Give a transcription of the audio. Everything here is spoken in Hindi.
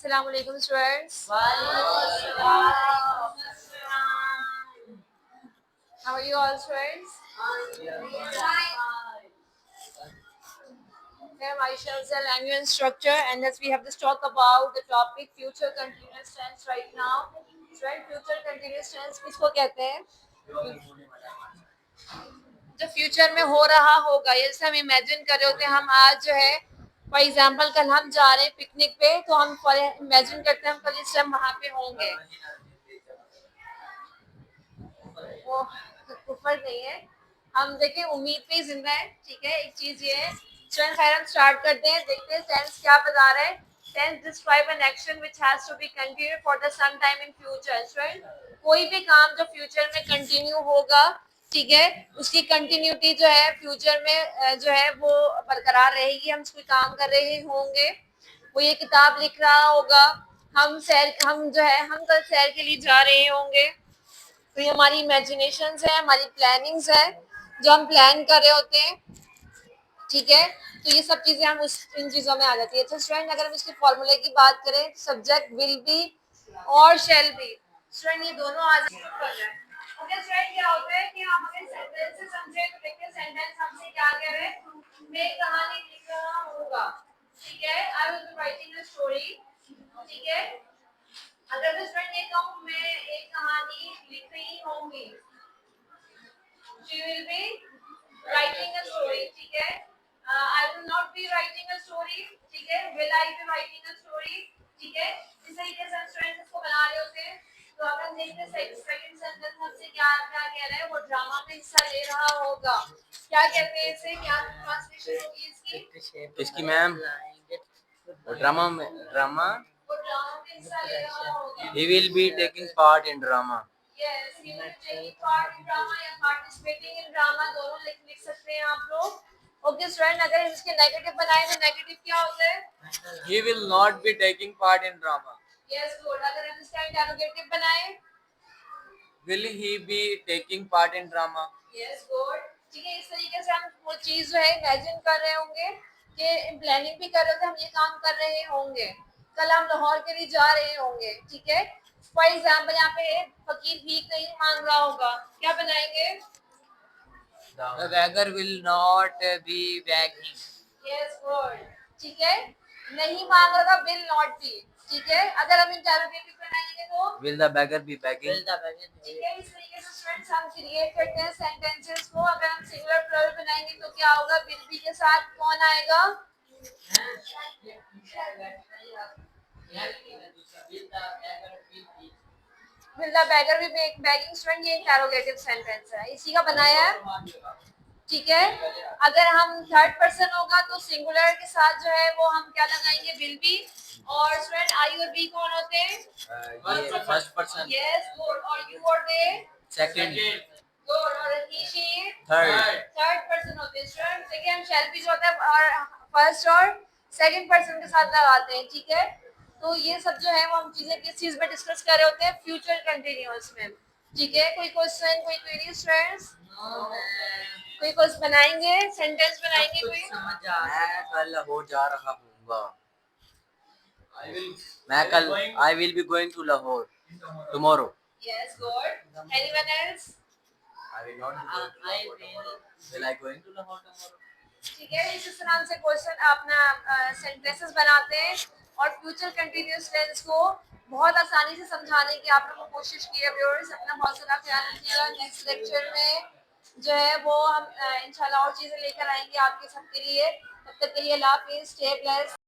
Assalamu alaikum students. How are you all students? I'm Aisha Afzal, I'm your instructor, and as we have to talk about the topic future continuous tense right now. Right, future continuous tense किसको कहते हैं? जो फ्यूचर में हो रहा होगा, जैसे हम इमेजिन कर रहे होते हैं, हम आज जो है फॉर एग्जाम्पल कल हम जा रहे हैं पिकनिक पे, तो हम इमेजिन करते हैं हम कल इस टाइम वहाँ पे होंगे। वो कुफर नहीं है, हम देखें उम्मीद पे ही जिंदा है। ठीक है, एक चीज ये है। चल खैर हम स्टार्ट करते हैं, देखते हैं टेंस क्या बता रहा है। Tense describe an action which has to be continue for the some time in future. Student, कोई भी काम जो फ्यूचर में कंटिन्यू होगा, ठीक है, उसकी कंटिन्यूटी जो है फ्यूचर में जो है वो बरकरार रहेगी। हम कोई काम कर रहे होंगे, वो ये किताब लिख रहा होगा, हम जो है हम कल सैर के लिए जा रहे होंगे, तो ये हमारी इमेजिनेशंस है, हमारी प्लानिंग्स है जो हम प्लान कर रहे होते हैं। ठीक है, तो ये सब चीजें हम इन चीजों में आ जाती है। अच्छा स्टूडेंट, अगर हम इसके फॉर्मूले की बात करें, सब्जेक्ट विल बी और शैल बी, स्टूडेंट ये दोनों आ जाते हैं। ओके स्टूडेंट, क्या होता है कि हम अगर सेंटेंस से समझे तो देखिए सेंटेंस हमसे क्या कह रहे हैं, मैं कहानी लिख रहा होगा। ठीक है, I will be writing a story. ठीक है, अगर मैं स्टूडेंट ये कहूं मैं एक कहानी लिख रही होंगी, she will be writing a story। ठीक है, I will not be writing a story। ठीक है, will I be writing a story। ठीक है, इस तरीके से हम स्टूडेंट्स इसको बना रहे होते हैं। तो अगर देखते हैं सेकंड सेंटेंस हमसे क्या क्या कह रहा है, वो ड्रामा में हिस्सा ले रहा होगा। क्या कहते हैं इसे, क्या ट्रांसलेशन होगी इसकी मैम ड्रामा में वो ड्रामा में हिस्सा ले रहा होगा। he will be taking part in drama। Yes, he will be taking part in drama या participating in drama, दोनों लिख सकते हैं आप लोग। ओके स्टूडेंट, अगर इसके नेगेटिव बनाए तो नेगेटिव क्या होता है, he will not be taking part in drama। Yes good. अगर हम इसका इंटरोगेटिव बनाए, will he be taking part in drama। Yes good. ठीक है, इस तरीके से हम वो चीज जो है इमेजिन कर रहे होंगे कि प्लानिंग भी कर रहे थे, हम ये काम कर रहे होंगे, कल हम लाहौर के लिए जा रहे होंगे। ठीक है, फॉर एग्जाम्पल यहाँ पे फकीर भीख नहीं मांग रहा होगा, क्या बनाएंगे, the beggar will not be begging। Yes good. ठीक है, नहीं मांग रहा था, विल नॉट बी। ठीक है, अगर हम इंटरोगेटिव बनाएंगे तो will the beggar be begging। ठीक है, इस तरीके से स्टूडेंट्स हम क्रिएट करते हैं सेंटेंसेस को। अगर हम सिंगुलर प्लूरल बनाएंगे तो क्या होगा, विल बी के साथ कौन आएगा, will the beggar be begging. Student ये इंटरोगेटिव सेंटेंस है, इसी का बनाया है। ठीक है, अगर हम थर्ड पर्सन होगा तो सिंगुलर के साथ जो है वो हम क्या लगाएंगे, विल बी। और स्टूडेंट आई और बी कौन होते हैं, ये फर्स्ट पर्सन। Yes good. और यू और दे सेकंड। गुड। और ही शी थर्ड पर्सन होते हैं। स्टूडेंट देखिए, हम शैल बी जो होता है और फर्स्ट और सेकंड पर्सन के साथ लगाते हैं। ठीक है, तो ये सब जो है वो हम चीजें किस चीज में डिस्कस कर रहे होते हैं, फ्यूचर कंटिन्यूअस में। ठीक है, कोई क्वेश्चन, कोई क्वेरी स्टूडेंट्स, कोई कुछ बनाएंगे, सेंटेंस बनाएंगे कोई, मैं कल हो जा रहा हूँगा। मैं कल I will be going to Lahore tomorrow। Yes good. Anyone else, I will not be going to Lahore tomorrow। Will I going to Lahore tomorrow। ठीक है, इस तरह से क्वेश्चन अपना सेंटेंसेस बनाते हैं और फ्यूचर कंटिन्यूअस टेंस को बहुत आसानी से समझाने की आप लोगों को कोशिश की है। व्यूअर्स, अपना बहुत सारा ख्याल रखिएगा। नेक्स्ट लेक्चर में जो है वो हम इंशाल्लाह और चीजें लेकर आएंगे आपके सबके लिए। तब तक के लिए अल्लाह हाफिज़, स्टे ब्लेस्ड।